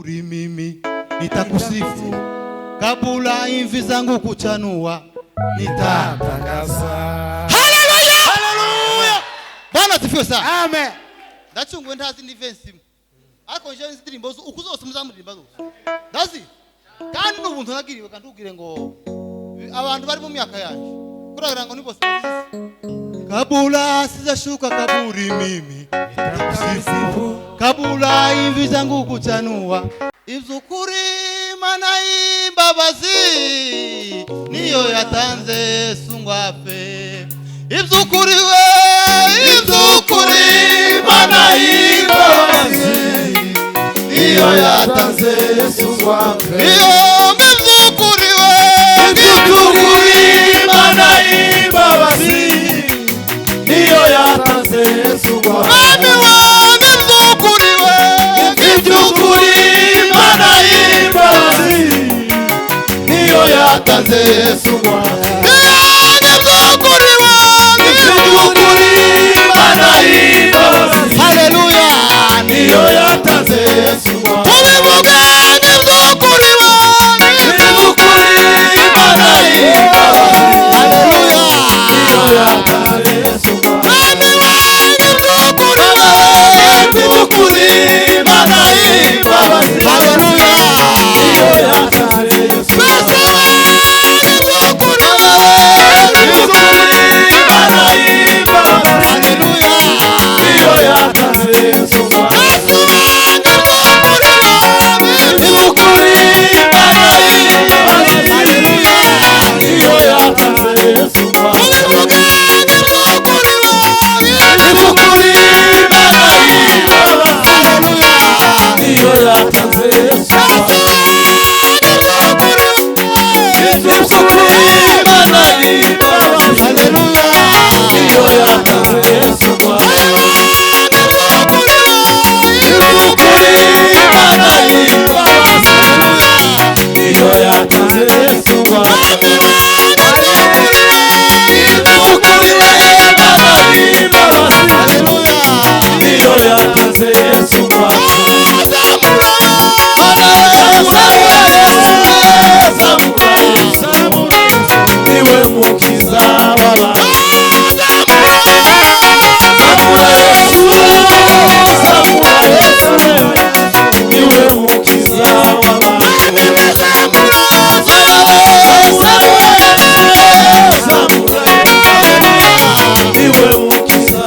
kaburi mimi nitakusifu, kabla imvi zangu kuchanua nitatangaza. Haleluya, haleluya. Bwana asifiwe sana. Amen. Ndachungwe ndazi ndivesi ako nje ndirimbo ukuzose muzamurimba zose ndazi kandi n'ubuntu nagiriwe kandi ugire ngo abantu bari mu myaka yanje kuragira ngo nibose kabula sizashuka kaburi mimi nitakusifu, kabula imvi zangu kuchanua ivyukuri mana imbabazi niyo yatanze sungwafe ivyukuri we ivyukuri mana imbabazi niyo yatanze sungwafe iyo ivyukuri we ivyukuri mana imbabazi niyo yatanze sungwafe mami wa ivyukuri we ivyukuri mana imbabazi niyo yatanze sungwafe ivyukuri we ivyukuri mana imbabazi haleluya niyo yatanze sungwafe ubivuga ivyukuri we ivyukuri mana imbabazi haleluya niyo yatanze sungwafe mami wa ivyukuri we ivyukuri mana imbabazi haleluya niyo yatanze sungwafe ivyukuri we ivyukuri mana imbabazi haleluya niyo yatanze sungwafe ivyukuri mana imbabazi haleluya niyo yatanze sungwafe ubivuga ivyukuri we ivyukuri mana imbabazi haleluya niyo yatanze sungwafe ivyukuri mana imbabazi haleluya niyo yatanze sungwafe ivyukuri mana imbabazi haleluya niyo yatanze sungwafe ivyukuri mana imbabazi haleluya niyo yatanze sungwafe niwe mukiza w'abantu niwe mukiza w'abantu niwe mukiza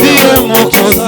niwe mukozi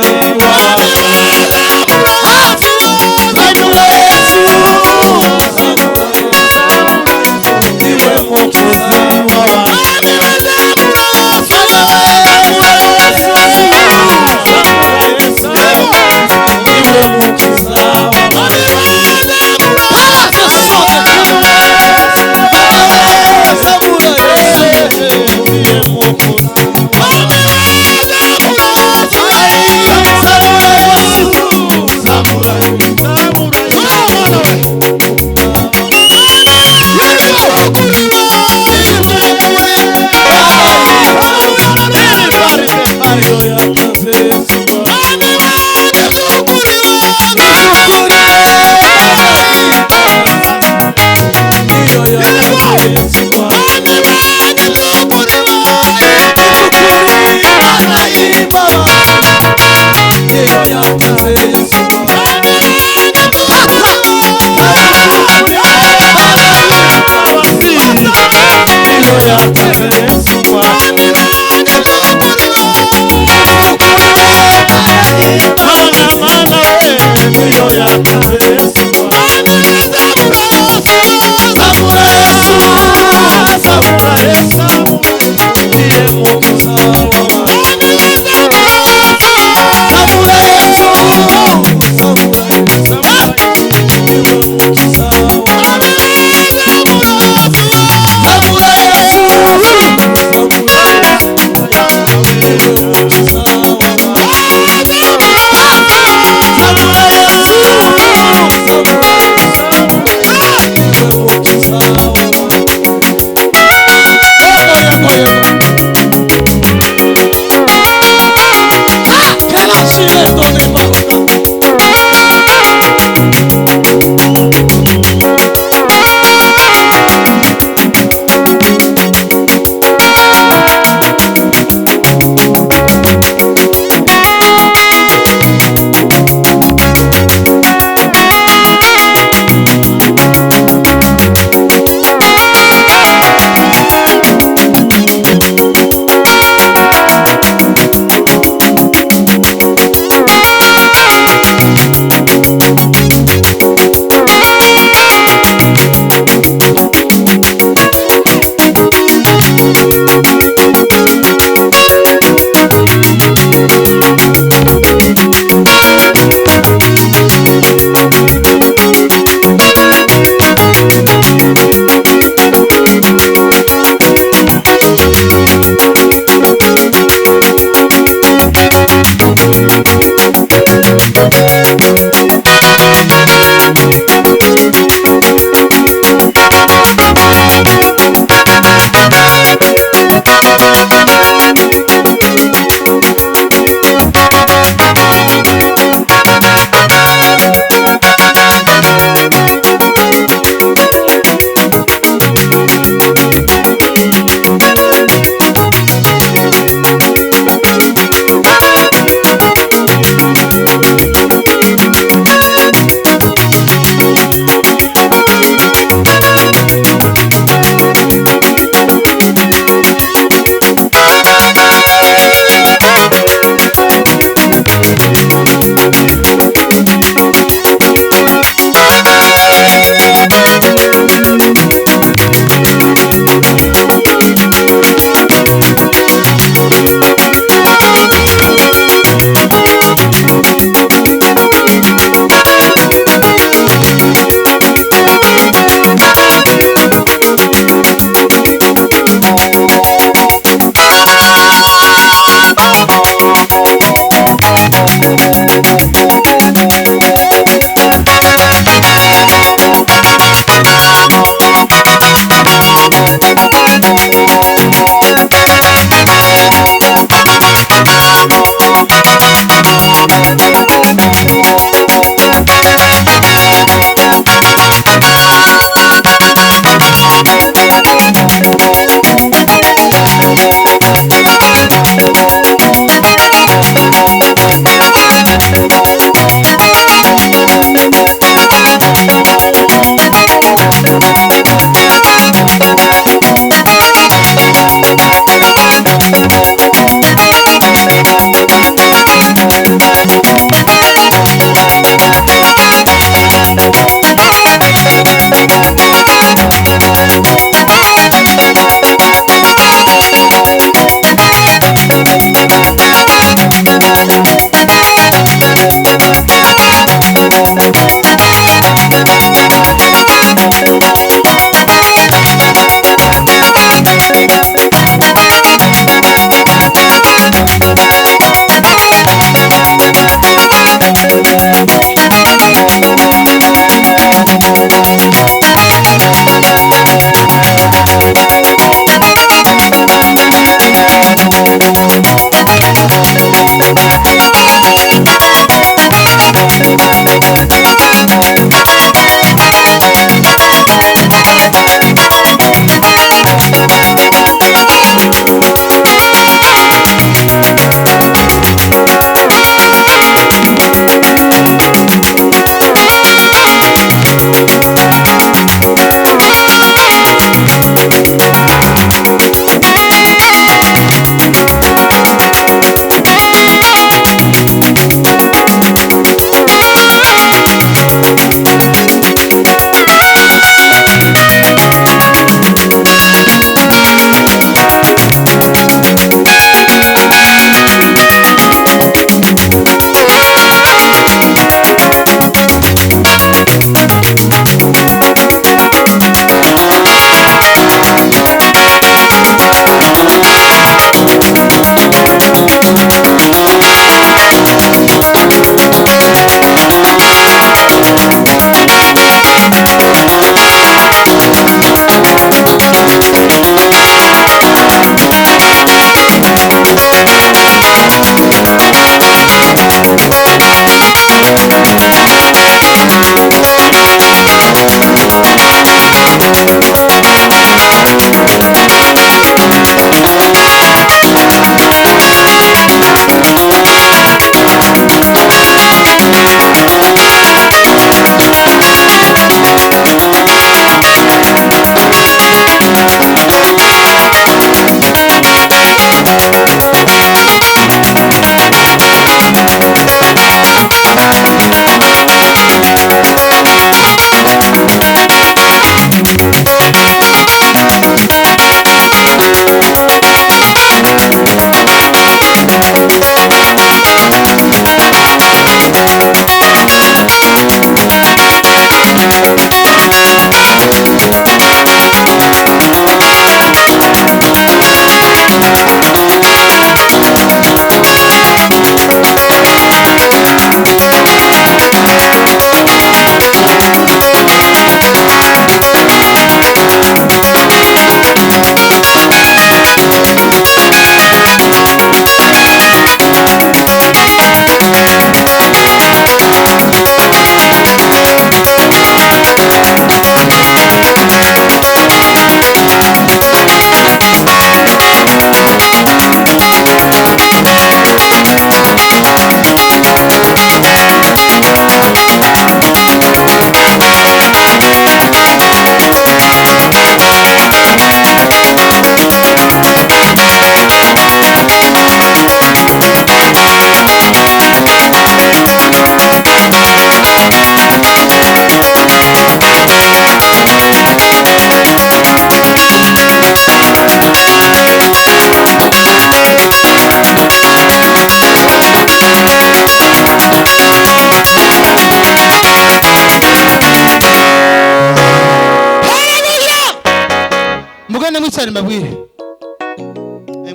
mwicare mbabwire.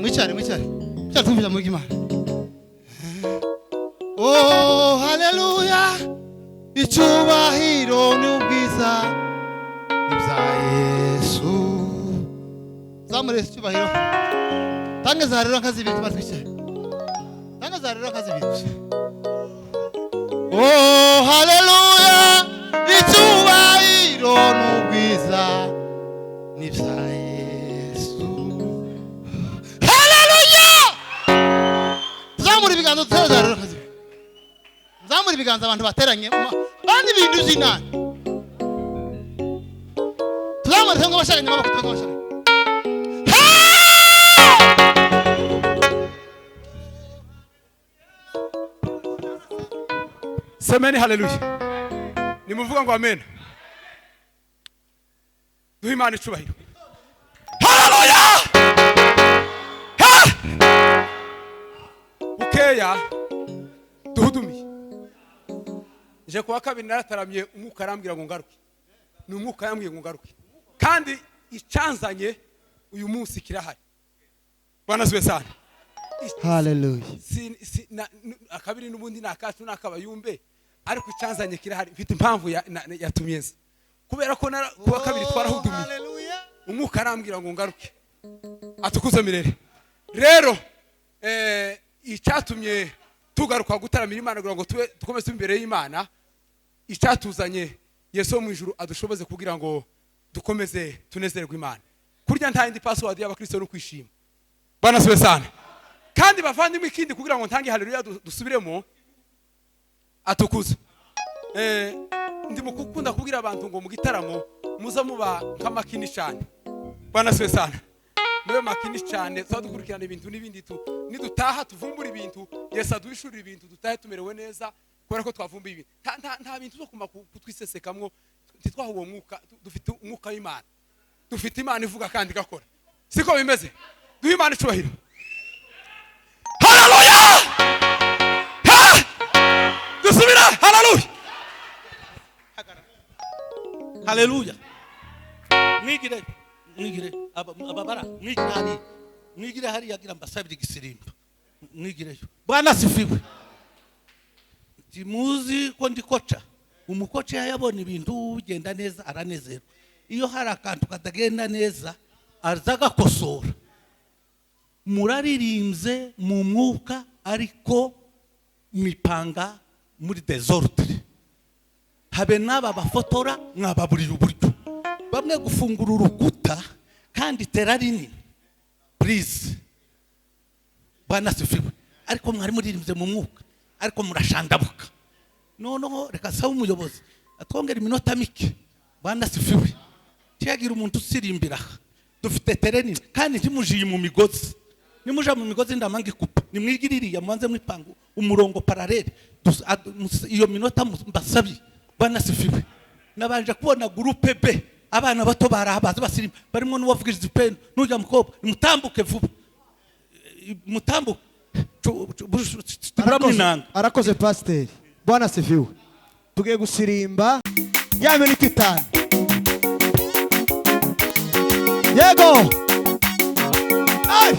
Mwicare. Tumvira muri Imana. Oh, haleluya. Icyubahiro n'ubwiza ibya Yesu. Zamure icyubahiro. Tangaza rero nkazibika batwicaye. Tangaza rero nkazibika. Oh, haleluya. Icyubahiro n'ubwiza n'ibya Yesu. Haleluya. Zamure ibiganza tangaza rero nkazibika. Zamure ibiganza abantu bateranye bandi bintu zinani. Zamure cyangwa bashakanye n'abako twabashakanye. Semeni haleluya. Nimuvuga ngo amen. Duhe Imana icubahiro. Haleluya. Bukeya duhudumiye. Je kuwa kabiri narataramye umwuka arambwira ngo ngaruke. Ni umwuka yambwiye ngo ngaruke. Kandi icanzanye uyu munsi kirahari. Bwana siwe sana. Haleluya. Akabiri n'ubundi nakacu nakabayumbe. Ariko icanzanye kirahari mfite impamvu yatumyeza kubera ko kuwa kabiri twarahudumiye umwuka arambwira ngo ngaruke atukuze mirere rero icyatumye tugaruka gutaramira Imana kugira ngo dukomeze imbere y'Imana icyatuzanye Yesu mu ijuru adushoboze kugira ngo dukomeze tunezerwe Imana kurya nta indi password y'abakristo no kwishima bana sibe sana kandi bavandimwe ikindi kugira ngo ntange haleluya dusubiremo atukuze ndi mukukunda kubwira abantu ngo mu gitaramo muza muba nkamakini cyane bana sibe sana mube makini cyane dukurikirana ibintu n'ibindi nidutaha tuvumbura ibintu Yesu aduhishurira ibintu dutahe tumerewe neza kubera ko twavumbuye ibintu nta bintu zo kuma kutwisesekamwo titwaho uwo mwuka dufite umwuka w'Imana dufite Imana ivuga kandi gakora siko bimeze duhe Imana icubahiro haleluya dusubira haleluya Haleluya. Mwigire ababara mwigire hari yagira mbasabira igisirimba. Mwigireyo. Bwana sifiwe. Timuzi ko ndikoca. Umukoca yabona ibintu bigenda neza aranezerwa. Iyo hari akantu katagenda neza azaga kosora. Muraririmbye mu mwuka ariko mipanga muri desordre. Habe naba bafotora mwababurira uburyo bamwe gufungura urukuta kandi terarini please bana sifiwe ariko mwari muririmbye mu mwuka ariko murashandabuka noneho reka sawa umuyobozi atwongera iminota mike bana sifiwe cyagira umuntu usirimbira dufite terenini kandi ntimujiye mu migozi nimuja mu migozi ndamangi kupa nimwigiririye mwanze mwipangu umurongo parallel iyo minota mbasabye bana sifiwe nabanje kubona groupe B abana bato barahabaza basirimba barimo n'uwavugiriza ipeno n'ujya mukobwa mutambuke vuba mutambuke arakoze pasteur bwana sifiwe tugiye gusirimba ya minute 5 yego ay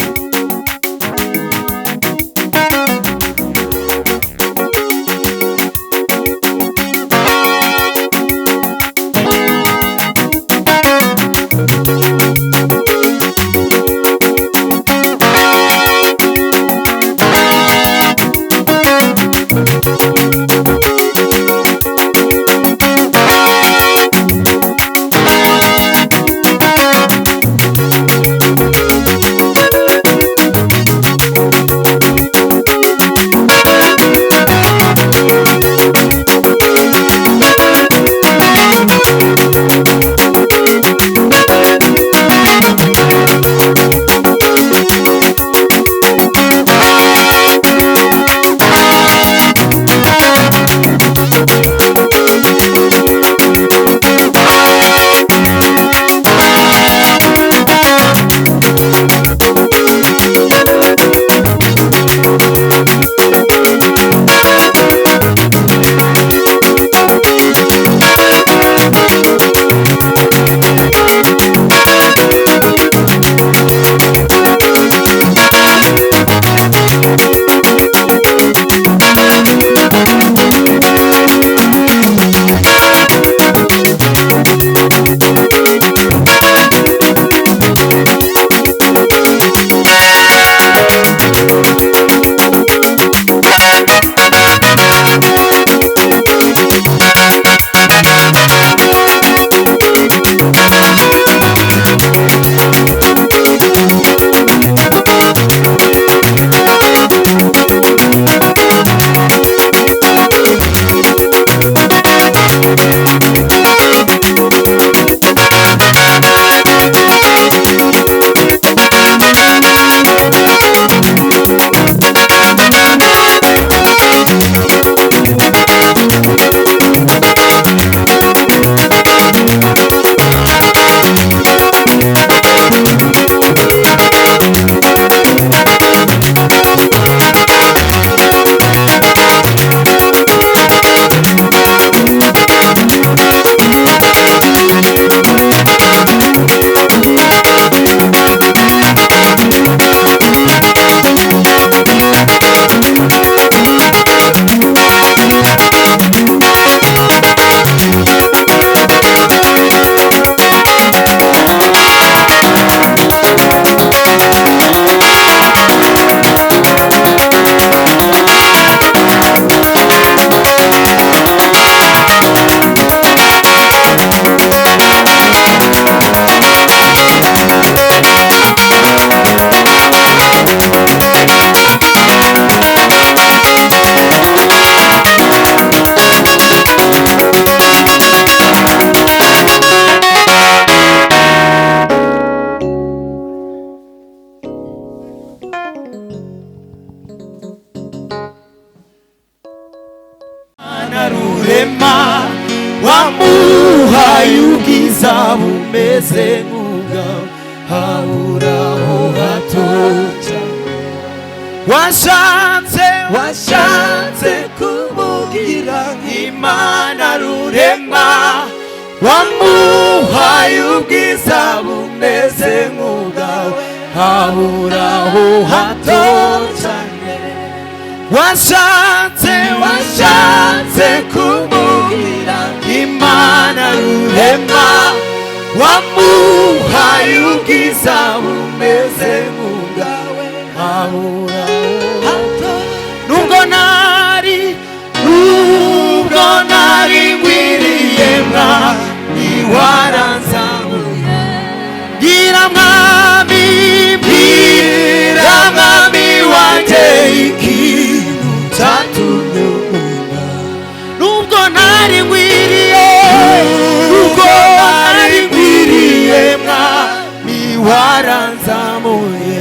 rurema wamuhaye ubwiza bumeze nk'ubwawe haburaho hato cyane washatse kumubwira Imana rurema wamuhaye ubwiza bumeze nk'ubwawe haburaho hato cyane washatse kumubwira Imana rurema wamuhaye ubwiza bumeze nk'ubwawe haburaho hato nubwo nari ngwiriye mwami waranzamuye bwira mwami wanjye ikintu cyatumye ukunda nubwo nari ngwiriye mwami waranzamuye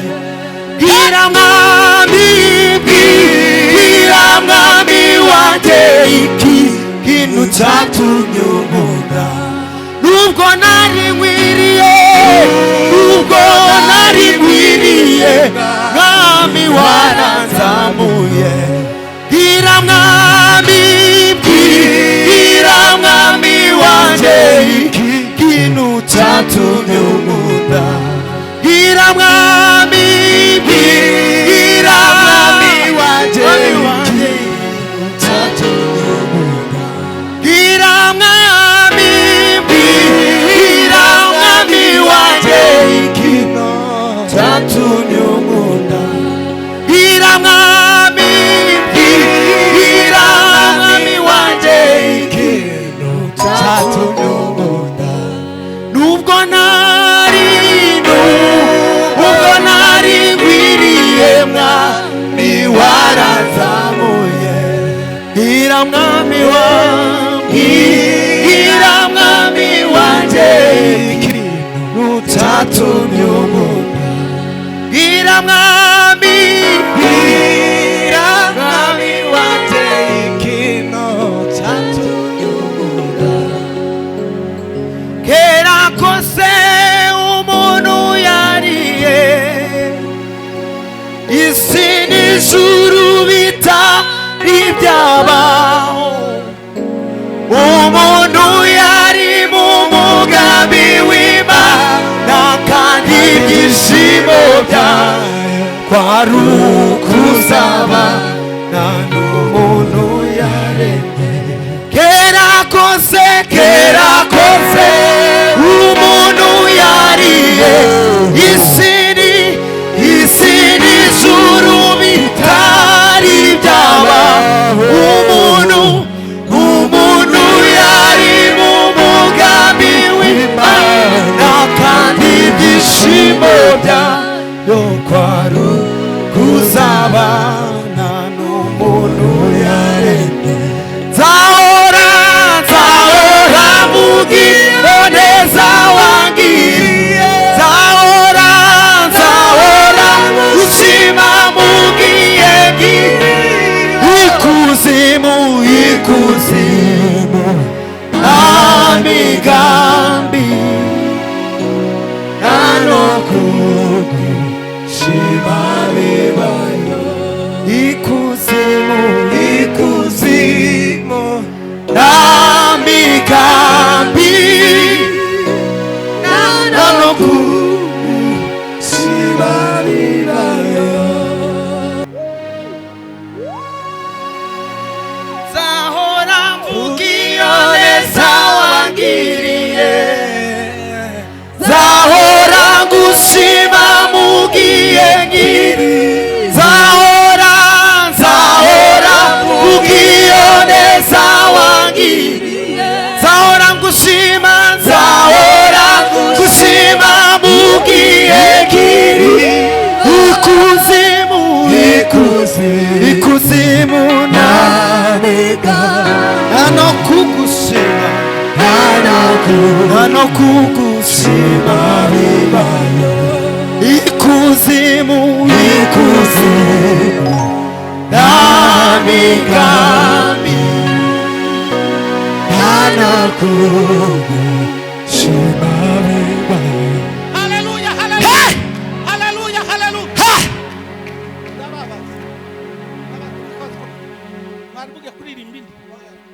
bwira mwami wanjye ikintu cyatumye ukunda nubwo nari ngwiriye mwami waranzamuye bwira mwami wanjye ikintu cyatumye ukunda bwira mwami wanjye ikintu cyatumye ukunda bwira mwami wanjye ikintu cyatumye ukunda bwira mwami wanjye ikintu cyatumye ukunda nubwo nari ngwiriye mwami waranzamuye bwira mwami wanjye ikintu cyatumye ukunda bwira mwami wanjye ikintu cyatumye ukunda kera kose umuntu yariye isi n'ijuru bitari byabaho umuntu yari mu mugambi w'Imana kandi ibyishimo byayo kwari ukuzabana n'umuntu yaremye kera kose umuntu yariye isi n'ijuru bitari byabaho umuntu yari mu mugambi w'Imana kandi ibyishimo byayo kwari kuzabana n'umuntu yaremye nzahora mubwira neza wangiriye nzahora ushima mubwiye ikuzimu amigambi no kugushima bibayo ikuzimu amigambi no kugushima bibayo zahora mvugiyo neza wangiriye zahora ngushima mugiye ngiri zahora mvugiyo neza wangiriye zahora ngushima mugiye ngiri ikuzimu namega no kugushima bibayo ikuzimu namigambi kugushima bibaye. Haleluya, haleluya. Haleluya, haleluya. Ndababaza. Mwari mugiye kuririmba indi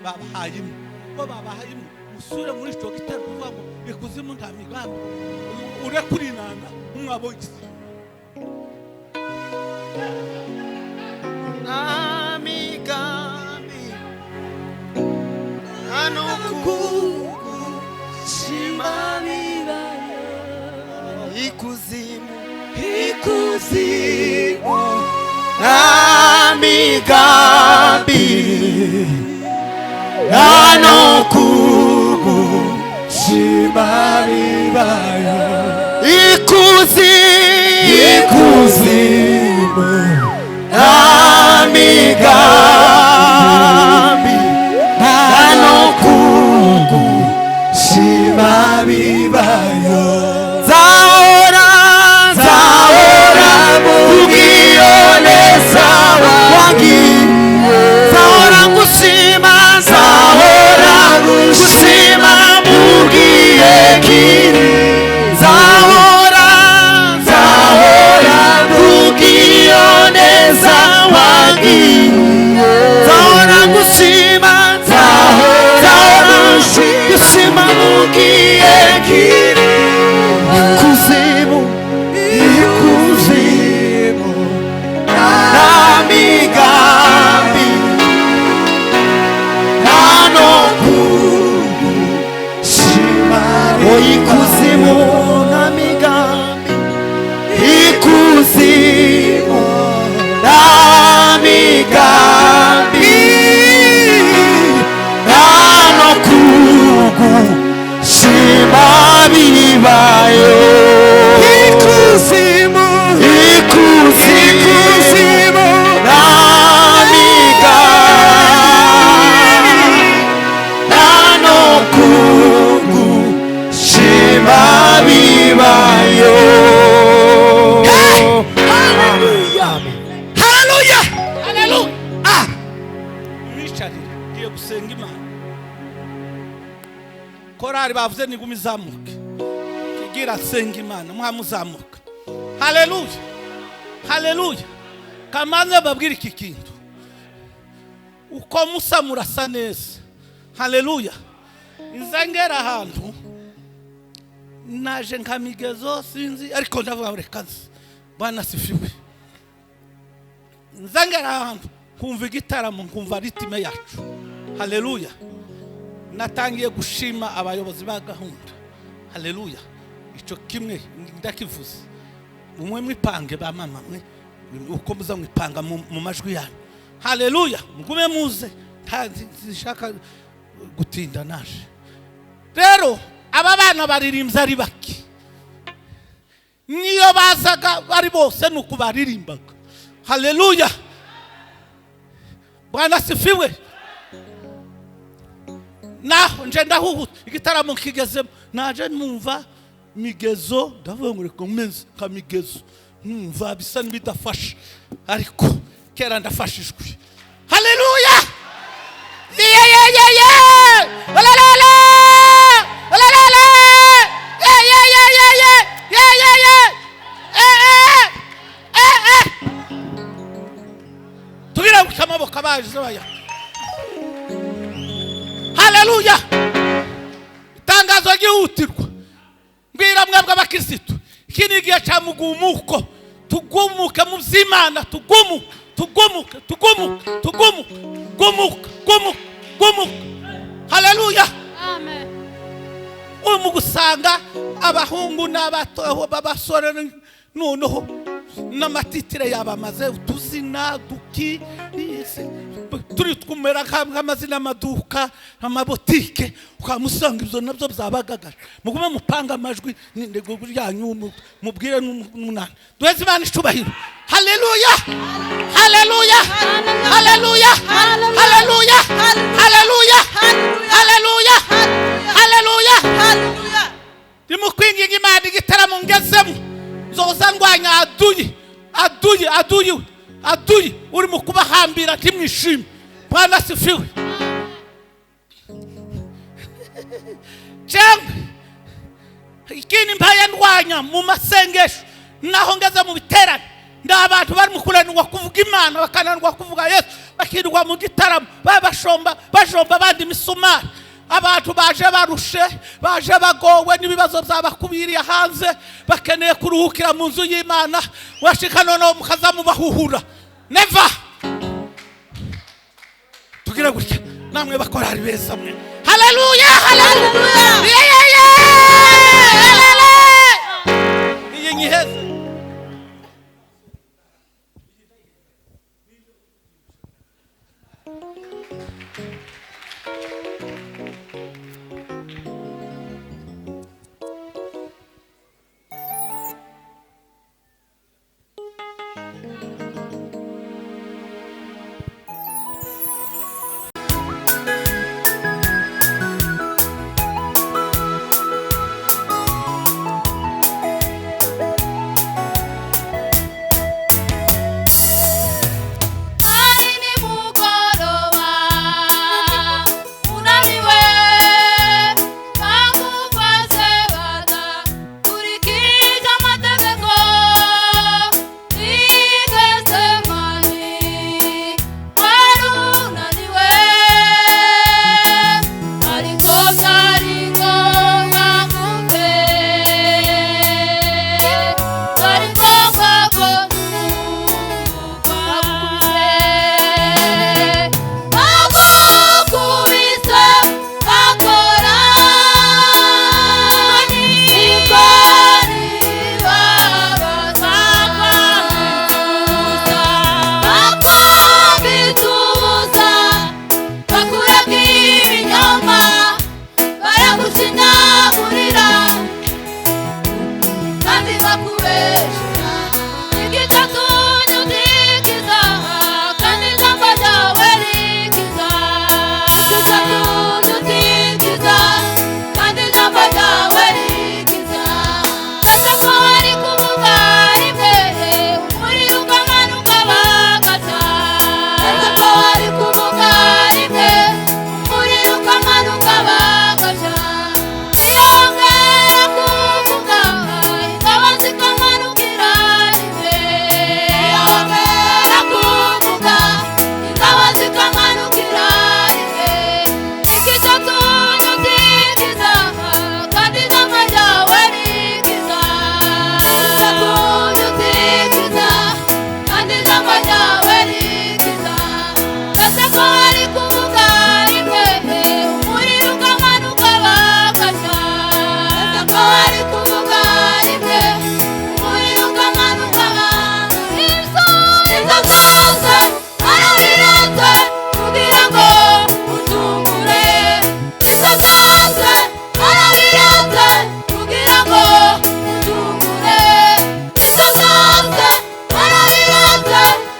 babahaye imwe. Ko babahaye imwe musure muri ico gitero kuvuga ngo ikuzimu nta migambi. Ure kurinanga umwabo w'igisi. Namigambi hano kugushima bibaye. Ikuzimu namigambi hano kugushima bibaye. Ikuzimu namigambi hano kugushima bibaye. Zahora mugionesa wangiye. Zahora ngushima mugiye kiri. Zahora mugionesa wangiye. Zahora ngushima mugiye kiri. Ikuzimu namigambi hano kugushima. Ikuzimu namigambi hano kugushima bibaye. Ikuzimu namigambi hano kugushima bibaye. Haleluya, haleluya. Mwicarire ngiye gusenga Imana. Korari bavuze niguma izamuke. Kigira senga Imana muhamuzamuka. Haleluya, haleluya. Kamanze babwira iki kintu. Uko Musa murasa neza. Haleluya. Inzangera ahantu naje nkamigezo sinzi ariko ndavuga reka Bwana sifiwe. Nzangera ahantu kumva igitaramo kumva ritime yacu. Haleluya. Natangiye gushima abayobozi ba gahunda. Haleluya. Ico kimwe ndakivuze. Umwe mwipange ba mama mwe uko muza mwipanga mu majwi yanyu. Haleluya. Mugume muze ntazishaka gutinda naje. Rero aba bana baririmbye ari baki. Niyo bazaga bari bose nuko baririmbaga. Haleluya. Bwana sifiwe. Naho nje ndahuhuta igitaramo kigezemo naje numva migezo ndavuga ngo reka meze kamigezo numva bisa n'ibidafasha ariko kera ndafashijwe. Haleluya. Tugira amaboko abaje zabaya. Haleluya. Itangazo ryihutirwa. Mbwira mwebwe abakristo. Iki ni igihe cya mugumuko. Tugumuke mu by'Imana, tugumuke. Haleluya. Amen. Mu gusanga abahungu n'abato babasore noneho n'amatitire yabamaze utuzina duki turi twumera nk'amazina y'amaduka amabotike ukamusanga ibyo nabyo byabagagaje mugume mupanga amajwi n'indego ryanyu mubwire n'umunani duheze Imana icubahiro. Haleluya. Haleluya. Haleluya. Haleluya. Haleluya. Haleluya. Haleluya. Ndimukwinginga Imana igitaramo ngezemo zoza ndwanya aduyi uri mu kubahambira ntimwishime. Bwana sifiwe. cyangwa ikindi mpaye ndwanya mu masengesho naho ngeze mu biterane nda abantu bari mu kunanirwa kuvuga Imana bakananirwa kuvuga Yesu bakirwa mu gitaramo bajomba abandi imisumari abantu baje barushe baje bagowe n'ibibazo byabakubiriye hanze bakeneye kuruhukira mu nzu y'Imana washika noneho mukaza mubahuhura never tugira gutya namwe bakora ari beza mwe haleluya haleluya iyi nyiheze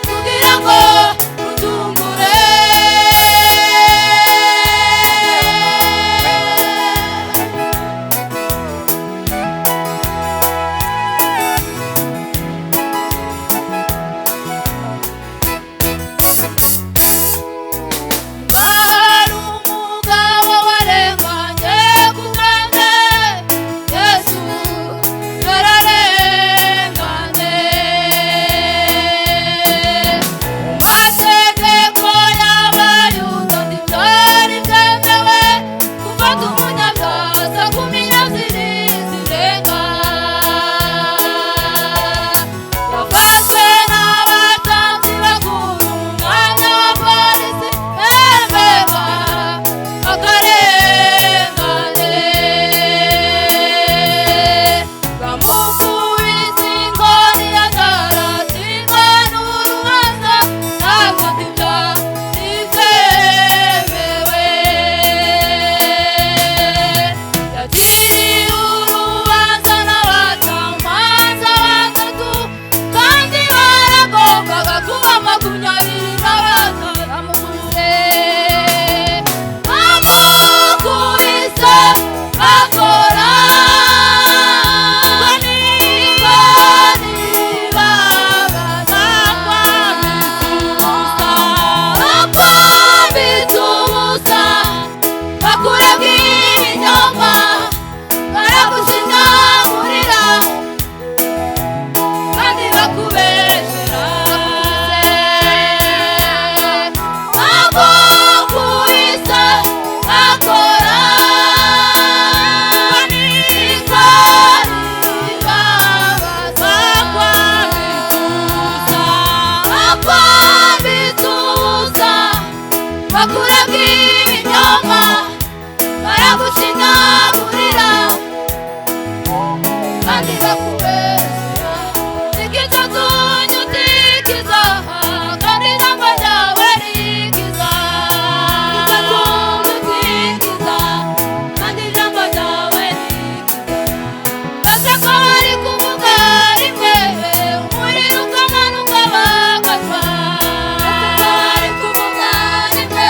Kugira bakuraga ibinyoma baragushinyagurira kandi bakubeshyera ikiza tunyutikiza kandi ijambo ryawe rikiza ikiza tunyutikiza kandi ijambo ryawe rikiza ese ko bari kuvuga rimwe umuriro ukamanuka bagapfa ese ko bari kuvuga rimwe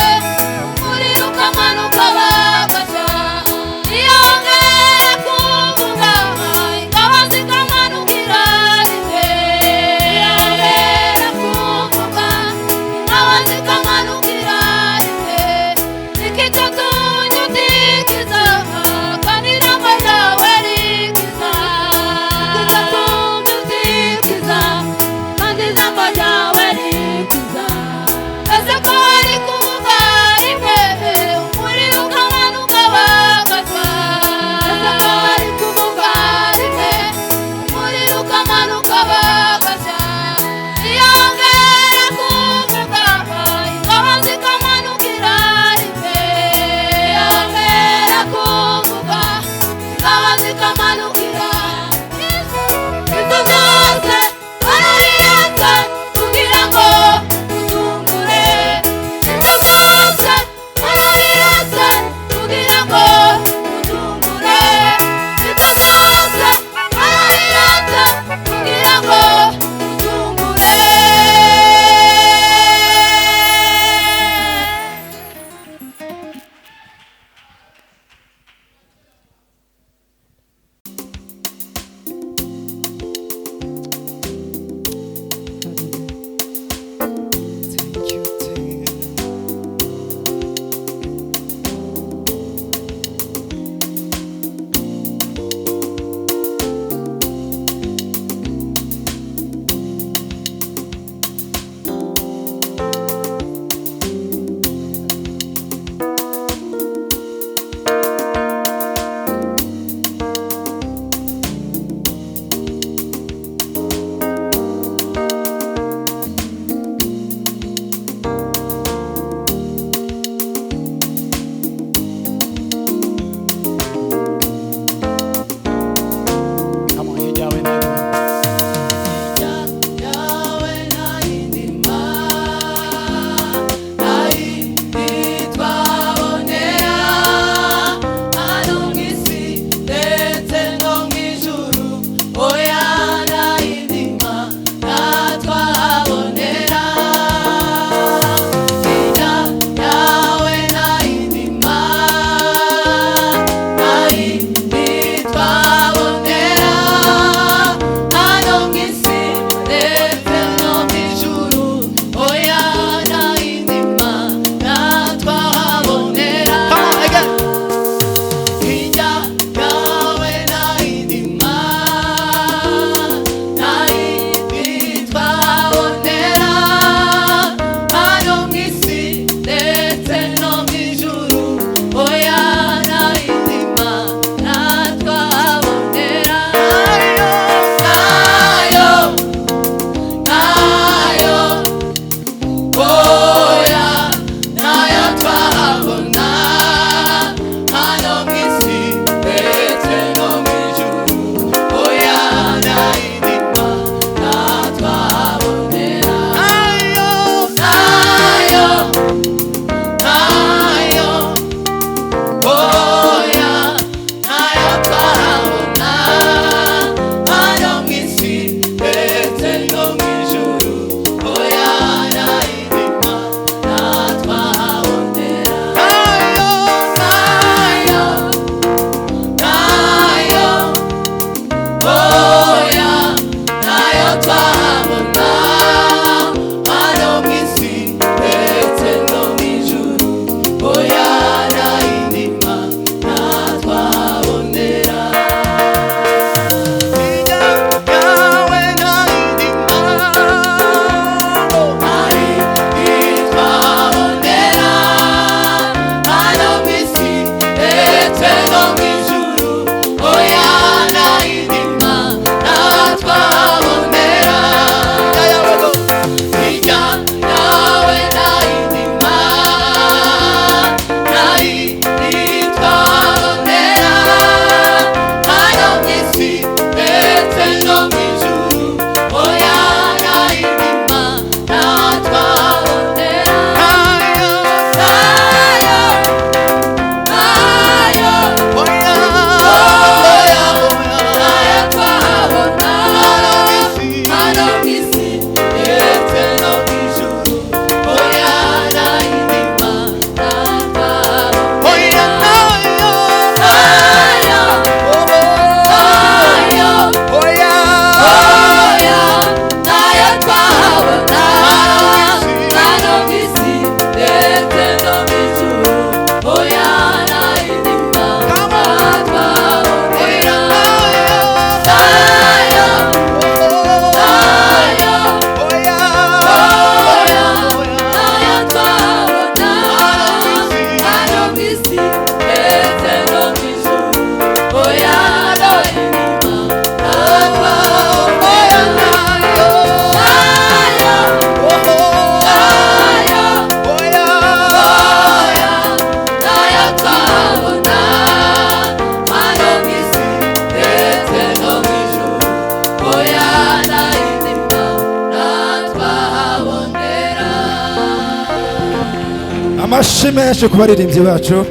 amashyi menshi ku baririmbyi bacu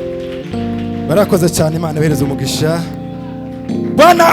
barakoze cyane. Imana ibahereze umugisha. Bwana